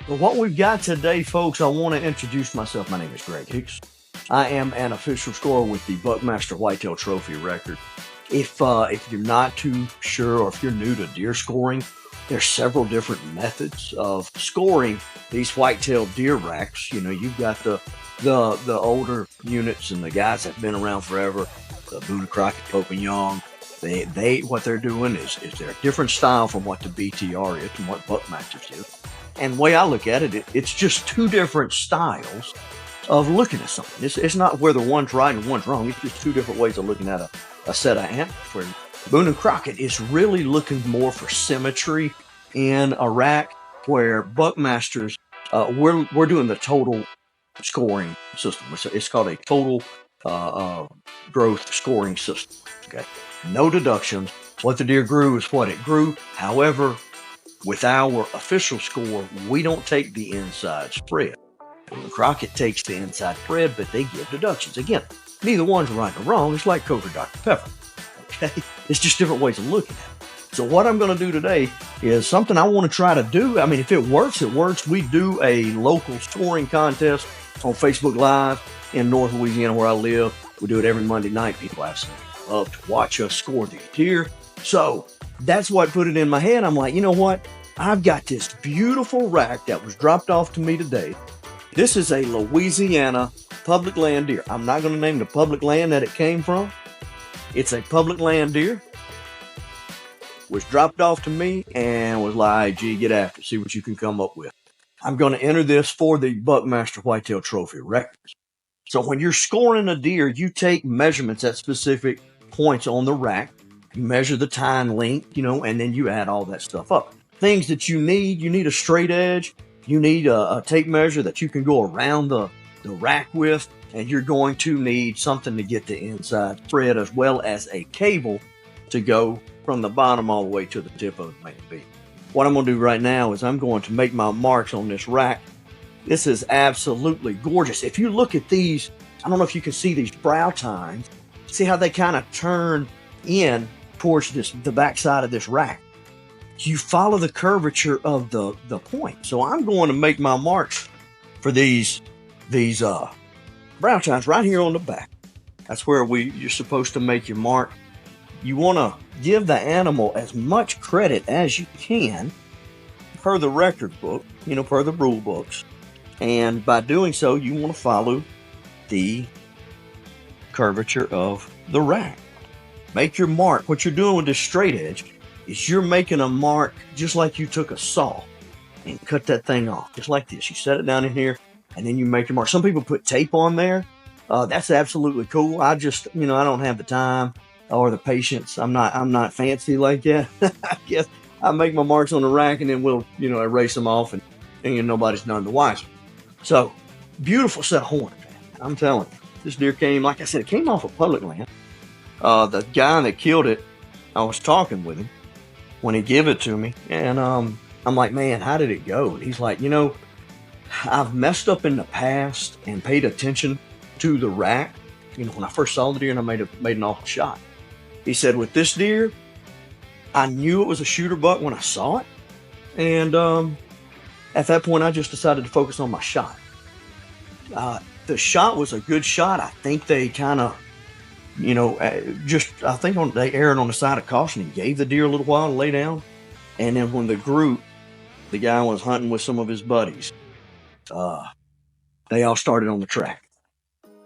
Well, what we've got today, folks, I want to introduce myself. My name is Greg Hicks. I am an official scorer with the Buckmaster Whitetail Trophy record. If you're not too sure, or if you're new to deer scoring, there's several different methods of scoring these whitetail deer racks. You know, you've got the older units and the guys that have been around forever, the Boone Crockett, Pope and Young. They what they're doing is they're a different style from what the BTR is and what Buckmasters do. And the way I look at it, it's just two different styles of looking at something. It's not whether one's right and one's wrong. It's just two different ways of looking at a set of antlers. Where Boone and Crockett is really looking more for symmetry in a rack, where Buckmasters, we're doing the total scoring system. It's called a total growth scoring system. Okay, no deductions. What the deer grew is what it grew. However, with our official score, we don't take the inside spread. Crockett takes the inside spread, but they give deductions. Again, neither one's right or wrong. It's like Coke or Dr. Pepper. Okay? It's just different ways of looking at it. So what I'm going to do today is something I want to try to do. I mean, if it works, it works. We do a local scoring contest on Facebook Live in North Louisiana where I live. We do it every Monday night. People absolutely love to watch us score these deer. So that's what put it in my head. I'm like, you know what? I've got this beautiful rack that was dropped off to me today. This is a Louisiana public land deer. I'm not going to name the public land that it came from. It's a public land deer. Was dropped off to me and was like, gee, get after it. See what you can come up with. I'm going to enter this for the Buckmaster Whitetail Trophy records. So when you're scoring a deer, you take measurements at specific points on the rack. You measure the tine length, and then you add all that stuff up. Things that you need a straight edge. You need a tape measure that you can go around the rack with, and you're going to need something to get the inside spread, as well as a cable to go from the bottom all the way to the tip of the main beam. What I'm going to do right now is I'm going to make my marks on this rack. This is absolutely gorgeous. If you look at these, I don't know if you can see these brow tines. See how they kind of turn in towards the back side of this rack. You follow the curvature of the point. So I'm going to make my marks for these brow tines right here on the back. That's where you're supposed to make your mark. You want to give the animal as much credit as you can per the record book, per the rule books. And by doing so, you want to follow the curvature of the rack. Make your mark. What you're doing with this straight edge is you're making a mark just like you took a saw and cut that thing off, just like this. You set it down in here, and then you make your mark. Some people put tape on there. That's absolutely cool. I just, I don't have the time or the patience. I'm not fancy like that. I guess I make my marks on the rack, and then we'll, erase them off, and nobody's none the wiser. So, beautiful set of horns, man. I'm telling you, this deer came, like I said, it came off of public land. The guy that killed it, I was talking with him when he gave it to me, and I'm like, man, how did it go? And he's like, I've messed up in the past and paid attention to the rack. When I first saw the deer, and I made an awful shot. He said, with this deer, I knew it was a shooter buck when I saw it, and at that point, I just decided to focus on my shot. The shot was a good shot. I think they kind of, they erred on the side of caution and gave the deer a little while to lay down. And then when the guy was hunting with some of his buddies, they all started on the track.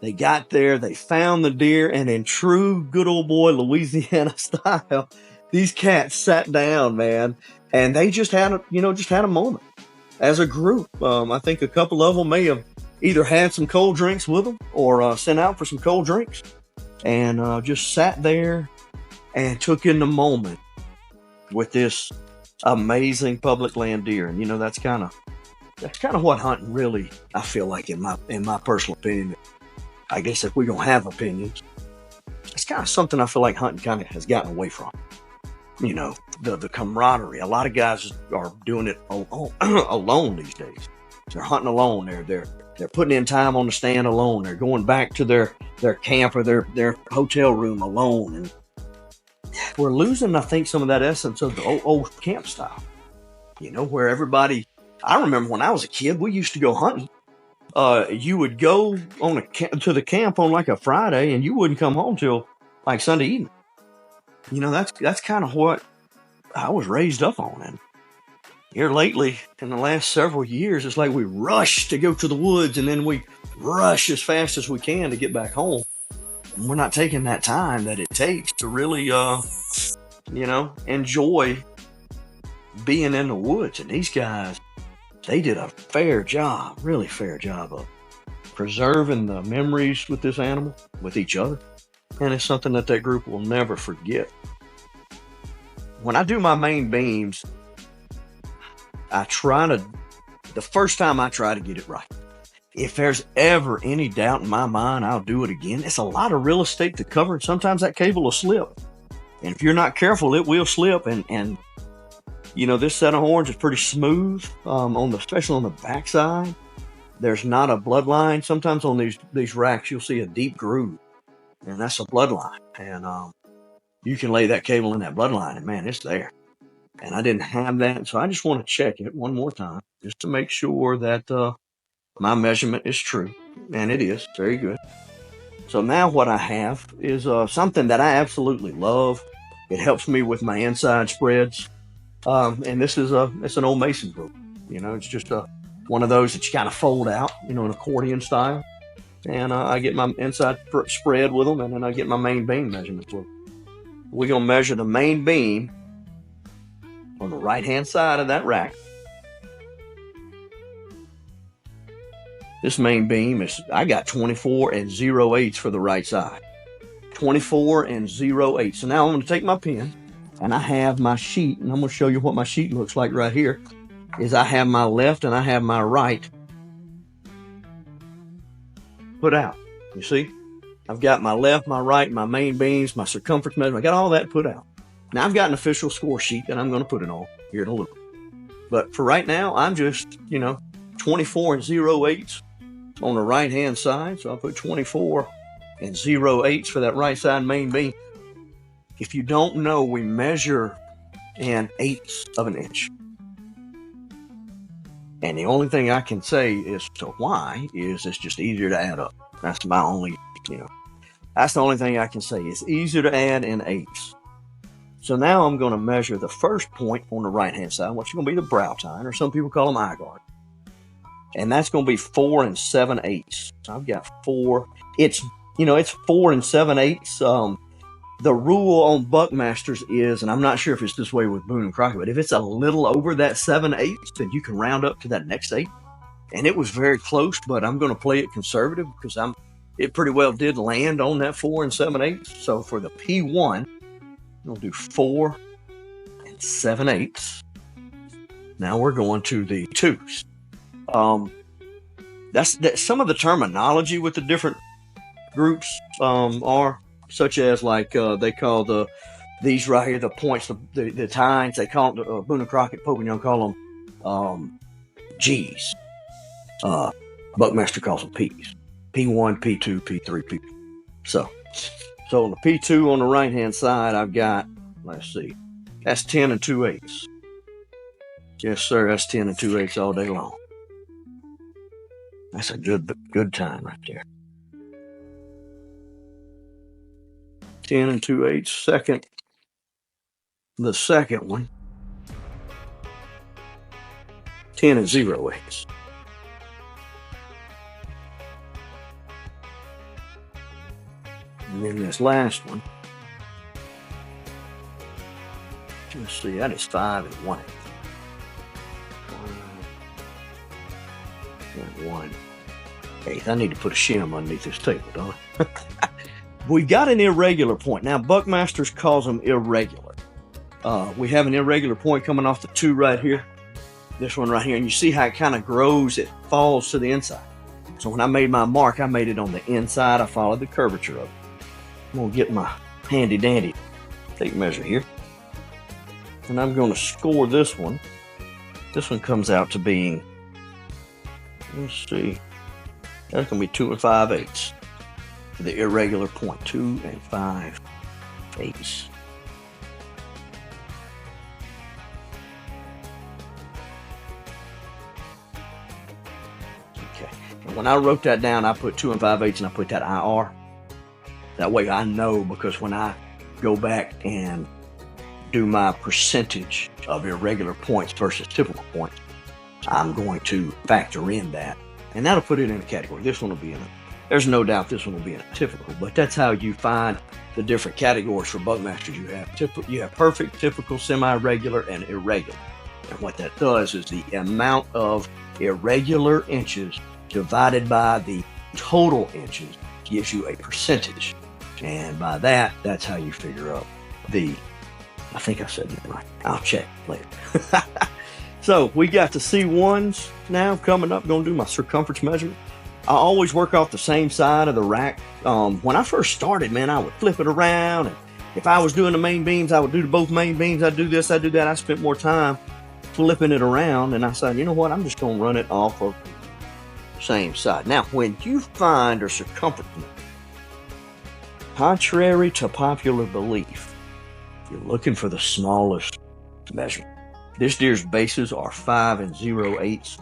They got there, they found the deer, and in true good old boy Louisiana style, these cats sat down, man, and they just had a moment as a group. I think a couple of them may have either had some cold drinks with them or sent out for some cold drinks, and just sat there and took in the moment with this amazing public land deer. And that's kind of what hunting really, I feel like, in my personal opinion. I guess if we're gonna have opinions, it's kind of something I feel like hunting kind of has gotten away from. The camaraderie. A lot of guys are doing it alone these days. They're hunting alone. They're putting in time on the stand alone. They're going back to their camp or their hotel room alone. And we're losing, I think, some of that essence of the old camp style. Where everybody I remember when I was a kid, we used to go hunting. You would go to the camp on like a Friday, and you wouldn't come home till like Sunday evening. That's kind of what I was raised up on. And here lately, in the last several years, it's like we rush to go to the woods, and then we rush as fast as we can to get back home. And we're not taking that time that it takes to really, enjoy being in the woods. And these guys, they did a really fair job of preserving the memories with this animal, with each other. And it's something that group will never forget. When I do my main beams, the first time I try to get it right. If there's ever any doubt in my mind, I'll do it again. It's a lot of real estate to cover, and sometimes that cable will slip. And if you're not careful, it will slip. And this set of horns is pretty smooth, especially on the backside. There's not a bloodline. Sometimes on these racks, you'll see a deep groove, and that's a bloodline. And you can lay that cable in that bloodline, and man, it's there. And I didn't have that, so I just want to check it one more time just to make sure that my measurement is true, and it is very good. So now what I have is something that I absolutely love. It helps me with my inside spreads, and this is it's an old mason group. It's just one of those that you kind of fold out, an accordion style, and I get my inside spread with them, and then I get my main beam measurements with them. We're gonna measure the main beam on the right-hand side of that rack. This main beam I got 24 0/8 for the right side. 24 0/8. So now I'm going to take my pen, and I have my sheet, and I'm going to show you what my sheet looks like right here. I have my left and I have my right put out. You see? I've got my left, my right, my main beams, my circumference measurement. I got all that put out. Now I've got an official score sheet that I'm going to put it on here in a little. But for right now, I'm just, 24 0/8 on the right-hand side. So I'll put 24 0/8 for that right side main beam. If you don't know, we measure in eighths of an inch. And the only thing I can say as to why is it's just easier to add up. That's my only, that's the only thing I can say. It's easier to add in eighths. So now I'm going to measure the first point on the right-hand side, which is going to be the brow tine, or some people call them eye guard. And that's going to be 4 7/8. So I've got 4. It's 4 7/8. The rule on Buckmasters is, and I'm not sure if it's this way with Boone and Crockett, but if it's a little over that 7/8, then you can round up to that next 8. And it was very close, but I'm going to play it conservative because it pretty well did land on that 4 7/8. So for the P1, we'll do 4 7/8. Now we're going to the 2s. That's some of the terminology with the different groups are such as like they call these right here the points, the tines. They call them Boone and Crockett, Pope and Young call them G's. Buckmaster calls them P's. P1, P2, P3, P4. So on the P2 on the right hand side, I've got, let's see, that's 10 2/8. Yes, sir, that's 10 2/8 all day long. That's a good time right there. 10 2/8. Second, the second one, 10 0/8. And then this last one, let's see, that is 5 1/8. 1/8. I need to put a shim underneath this table, don't I? We've got an irregular point. Now, Buckmasters calls them irregular. We have an irregular point coming off the 2 right here. This one right here. And you see how it kind of grows. It falls to the inside. So when I made my mark, I made it on the inside. I followed the curvature of it. I'm going to get my handy dandy tape measure here. And I'm going to score this one. This one comes out to being, let's see, that's going to be 2 5/8. The irregular point, 2 5/8. When I wrote that down, I put 2 5/8 and I put that IR. That way I know, because when I go back and do my percentage of irregular points versus typical points, I'm going to factor in that, and that'll put it in a category. This one will be in a, there's no doubt this one will be in a typical, but that's how you find the different categories for Buckmasters. You have perfect, typical, semi-regular, and irregular. And what that does is the amount of irregular inches divided by the total inches gives you a percentage. And by that, that's how you figure out I think I said that right. I'll check later. So we got the C1s now coming up. Going to do my circumference measurement. I always work off the same side of the rack. When I first started, man, I would flip it around. And if I was doing the main beams, I would do both main beams. I'd do this, I'd do that. I spent more time flipping it around. And I said, you know what? I'm just going to run it off of the same side. Now, when you find a circumference measurement, contrary to popular belief, you're looking for the smallest measurement. This deer's bases are 5 0/8,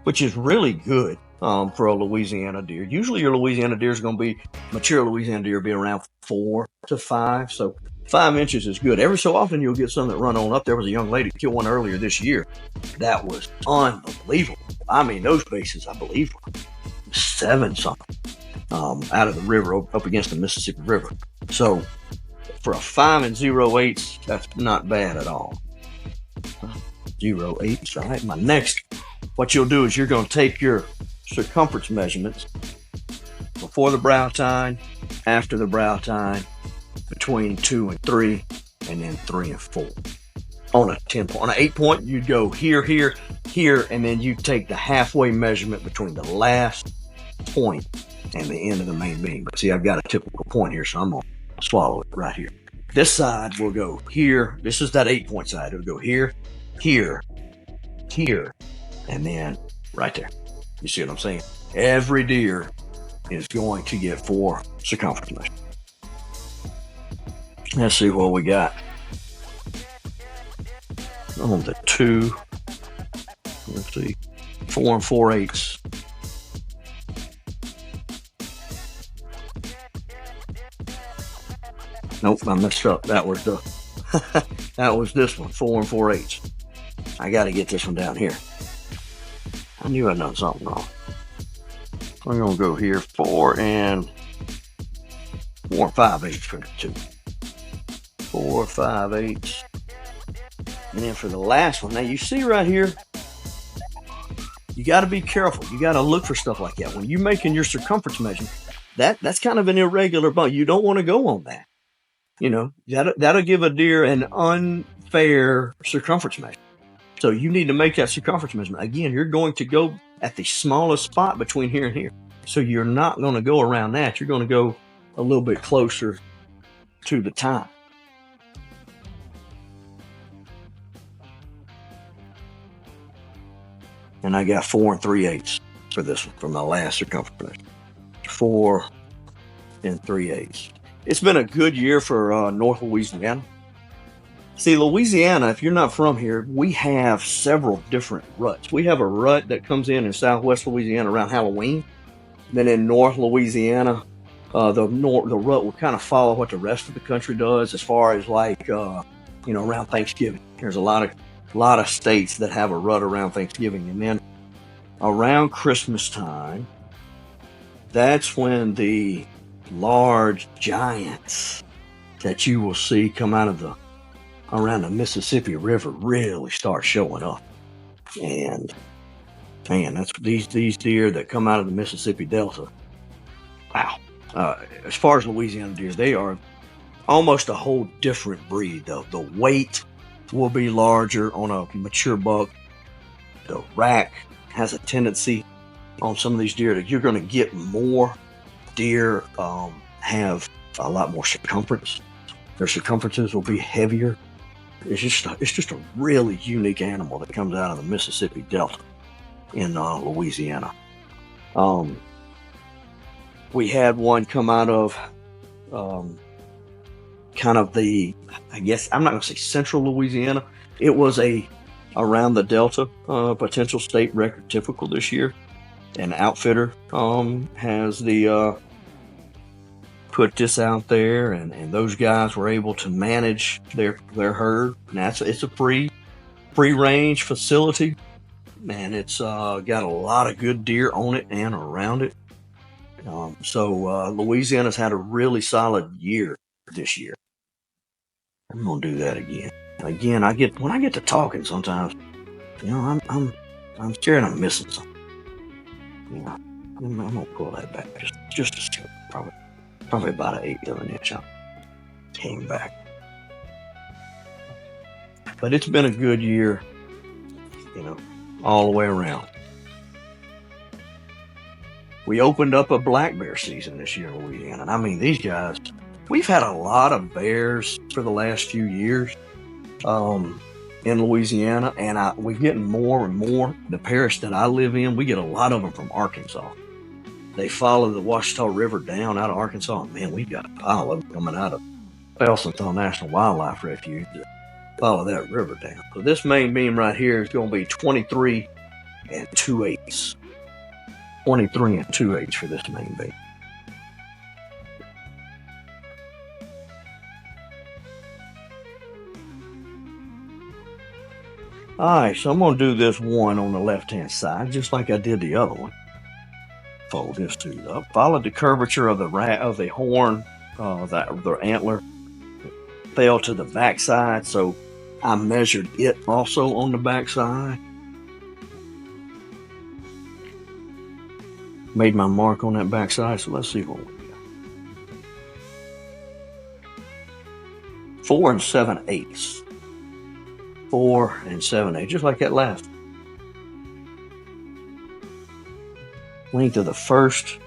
which is really good for a Louisiana deer. Usually your Louisiana deer is going to be, mature Louisiana deer will be around 4 to 5. So 5 inches is good. Every so often you'll get some that run on up. There was a young lady who killed one earlier this year. That was unbelievable. I mean, those bases, I believe, were 7 something out of the river, up against the Mississippi River. So for a 5 0/8, that's not bad at all. 0/8, all right. My next, what you'll do is you're going to take your circumference measurements before the brow tine, after the brow tine, between 2 and 3, and then 3 and 4. On a 10 point, on an 8 point, you'd go here, here, here, and then you take the halfway measurement between the last point and the end of the main beam. But see, I've got a typical point here, so I'm going to swallow it right here. This side will go here. This is that 8 point side. It'll go here, here, here, and then right there. You see what I'm saying? Every deer is going to get 4 circumference measurements. Let's see what we got. On the 2, let's see, 4 4/8. Nope, I messed up. That was that was this one, 4 4/8. I got to get this one down here. I knew I'd done something wrong. I'm gonna go here, 4 5/8 for the 2. 4 5/8. And then for the last one, now you see right here, you got to be careful. You got to look for stuff like that. When you're making your circumference measurement, that's kind of an irregular bump. You don't want to go on that. You know, that'll give a deer an unfair circumference measurement. So you need to make that circumference measurement. Again, you're going to go at the smallest spot between here and here. So you're not going to go around that. You're going to go a little bit closer to the tine. And I got 4 3/8 for this one, for my last circumference. 4 3/8. It's been a good year for North Louisiana. See, Louisiana, if you're not from here, we have several different ruts. We have a rut that comes in southwest Louisiana around Halloween. Then in North Louisiana, the rut will kind of follow what the rest of the country does as far as like, around Thanksgiving. There's a lot of states that have a rut around Thanksgiving. And then around Christmas time, that's when the large giants that you will see come out of around the Mississippi River really start showing up. And man, that's these deer that come out of the Mississippi Delta. Wow. As far as Louisiana deer, they are almost a whole different breed. The weight will be larger on a mature buck. The rack has a tendency on some of these deer that you're going to get more deer have a lot more circumference. Their circumferences will be heavier. It's just a really unique animal that comes out of the Mississippi Delta in Louisiana. We had one come out of kind of I guess I'm not going to say central Louisiana. It was around the Delta, potential state record typical this year. an outfitter has the put this out there, and those guys were able to manage their herd. And it's a free range facility, and it's got a lot of good deer on it and around it. So Louisiana's had a really solid year this year. I'm gonna do that again. And again, when I get to talking, sometimes, I'm scared I'm missing something. I'm gonna pull that back just a second, probably about an 1/8 of an inch. I came back, but it's been a good year, all the way around. We opened up a black bear season this year in Louisiana. And I mean, these guys, we've had a lot of bears for the last few years in Louisiana, and we're getting more and more. The parish that I live in, we get a lot of them from Arkansas. They follow the Ouachita River down out of Arkansas, and man, we've got a pile of them coming out of Felsenthal National Wildlife Refuge to follow that river down. So this main beam right here is going to be 23 2/8. 23 2/8 for this main beam. Alright, so I'm going to do this one on the left-hand side, just like I did the other one. Fold this tooth up. Follow the curvature of the horn, the antler fell to the backside, so I measured it also on the backside. Made my mark on that backside, so let's see what we got. 4 7/8. 4 7/8, just like that last. Length of the first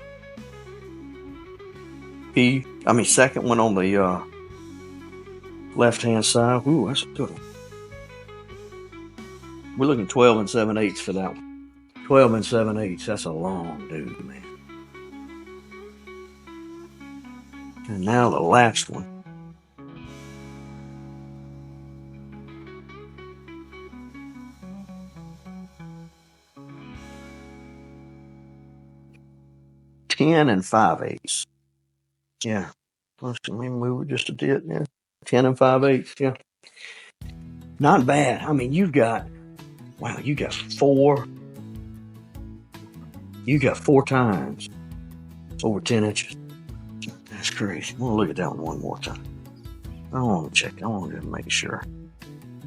second one on the left-hand side. Ooh, that's a good one. We're looking 12 7/8 for that one. 12 7/8. That's a long dude, man. And now the last one. $10 5/8. Yeah. Let's see, maybe we were just a bit, yeah. 10 5/8, yeah. Not bad. I mean, you got 4. You got 4 times over 10 inches. That's crazy. I'm going to look at that one more time. I want to check. I want to make sure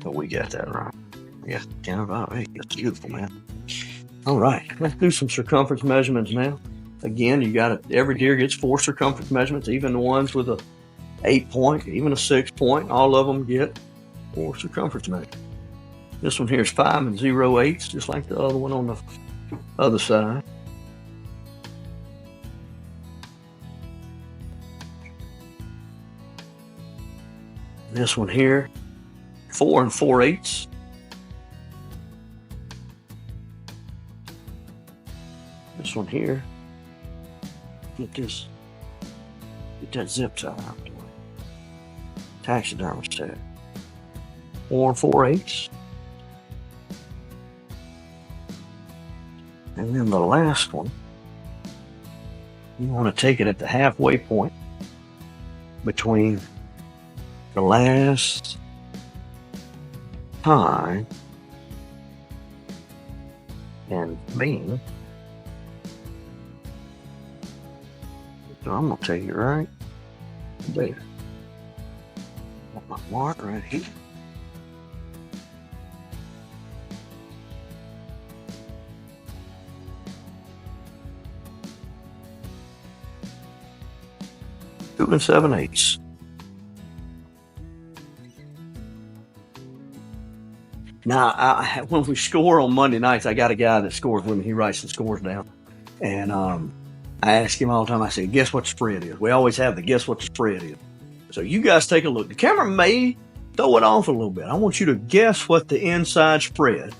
that we got that right. Yeah, 10 5/8. That's beautiful, man. All right, let's do some circumference measurements now. Again, every deer gets 4 circumference measurements, even the ones with a 8-point, even a 6-point. All of them get 4 circumference measurements. This one here is 5 0/8, just like the other one on the other side. This one here, 4 4/8. This one here, get that zip tie out the way. Taxidermist tag. 4 4/8. And then the last one, you want to take it at the halfway point between the last time and beam. So I'm going to take it right there. Got my mark right here. Two 7/8. Now, when we score on Monday nights, I got a guy that scores with me. He writes the scores down. And I ask him all the time, I say, guess what the spread is? We always have the guess what the spread is. So you guys take a look. The camera may throw it off a little bit. I want you to guess what the inside spread.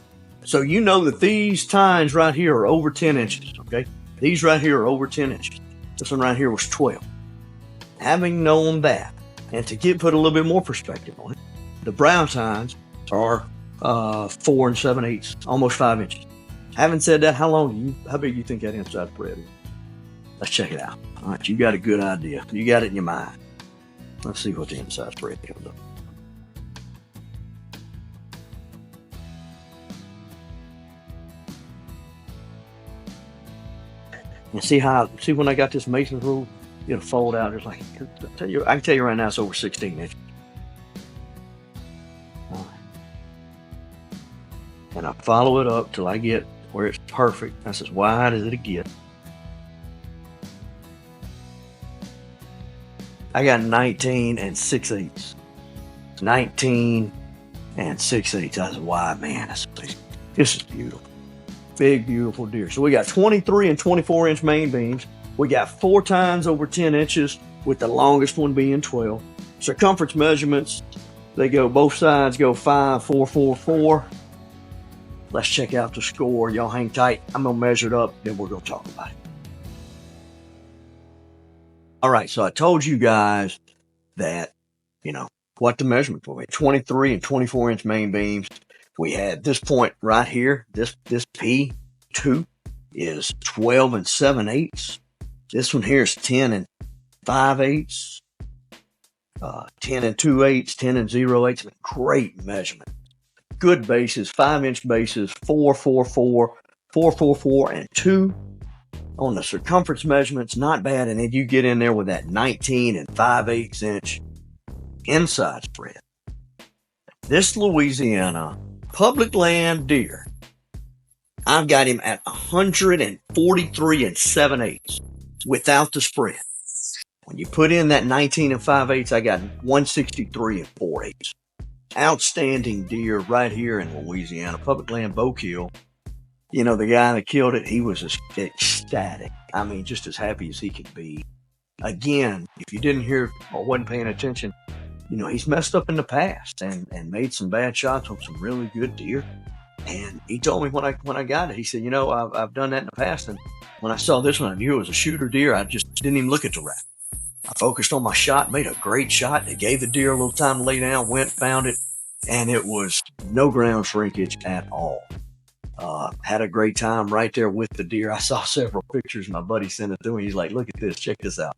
So you know that these tines right here are over 10 inches, okay? These right here are over 10 inches. This one right here was 12. Having known that, and to put a little bit more perspective on it, the brown tines are 4 7/8, almost 5 inches. Having said that, how big do you think that inside spread is? Let's check it out. All right, you got a good idea. You got it in your mind. Let's see what the inside spread comes up. And see when I got this mason's rule, it'll fold out. It's like, I can tell you right now, it's over 16 inches. All right. And I follow it up till I get where it's perfect. That's as wide as it'll get. I got 19 and 6/8. 19 and 6/8. That's wide, man. This is beautiful. Big, beautiful deer. So we got 23 and 24 inch main beams. We got 4 tines over 10 inches, with the longest one being 12. Circumference measurements, they go, both sides go 5, 4, 4, 4. Let's check out the score. Y'all hang tight. I'm going to measure it up, then we're going to talk about it. All right, so I told you guys that, what the measurements were. 23 and 24 inch main beams. We had this point right here. This P2 is 12 and 7/8. This one here is 10 and 5/8. 10 and 2/8, 10 and 0/8. Great measurement. Good bases, 5-inch bases, 4, 4, 4, 4, 4, 4, and 2. On the circumference measurements, not bad. And then you get in there with that 19 and 5/8 inch inside spread. This Louisiana public land deer, I've got him at 143 and 7/8 without the spread. When you put in that 19 and 5/8, I got 163 and 4/8. Outstanding deer right here in Louisiana, public land bow kill. The guy that killed it, he was ecstatic. I mean, just as happy as he could be. Again, if you didn't hear or wasn't paying attention, he's messed up in the past and made some bad shots on some really good deer. And he told me when I got it, he said, I've done that in the past. And when I saw this one, I knew it was a shooter deer. I just didn't even look at the rack. I focused on my shot, made a great shot. It gave the deer a little time to lay down, went, found it, and it was no ground shrinkage at all. Had a great time right there with the deer. I saw several pictures. My buddy sent it to me. He's like, look at this, check this out.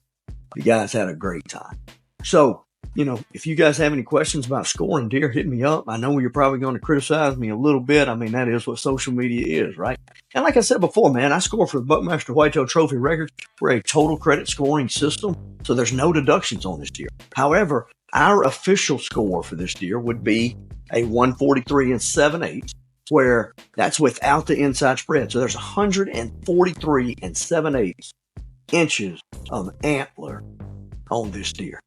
The guys had a great time. So, if you guys have any questions about scoring deer, hit me up. I know you're probably going to criticize me a little bit. I mean, that is what social media is, right? And like I said before, man, I score for the Buckmaster Whitetail Trophy records. We're a total credit scoring system, so there's no deductions on this deer. However, our official score for this deer would be a 143 and 7/8, where that's without the inside spread. So there's 143 and 7/8 inches of antler on this deer.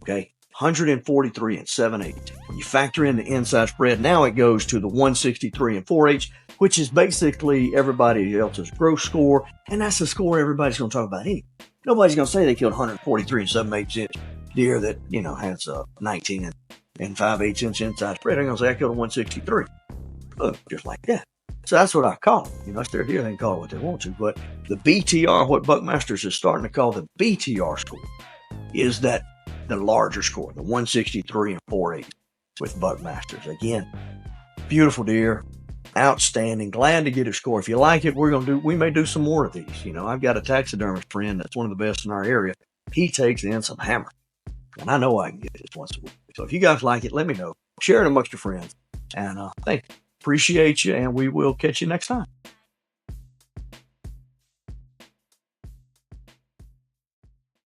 Okay, 143 and 7/8. When you factor in the inside spread, now it goes to the 163 and 4/8, which is basically everybody else's gross score, and that's the score everybody's going to talk about anyway. Nobody's going to say they killed 143 and 7/8 inch deer that has a 19 and 5/8 inch inside spread. They're going to say I killed a 163. Look, just like that. So that's what I call it. It's their deal. They can call it what they want to. But the BTR, what Buckmasters is starting to call the BTR score, is that the larger score, the 163 and 4/8 with Buckmasters. Again, beautiful deer, outstanding. Glad to get a score. If you like it, we may do some more of these. I've got a taxidermist friend that's one of the best in our area. He takes in some hammer, and I know I can get this once a week. So if you guys like it, let me know. Share it amongst your friends. And thank you. Appreciate you, and we will catch you next time.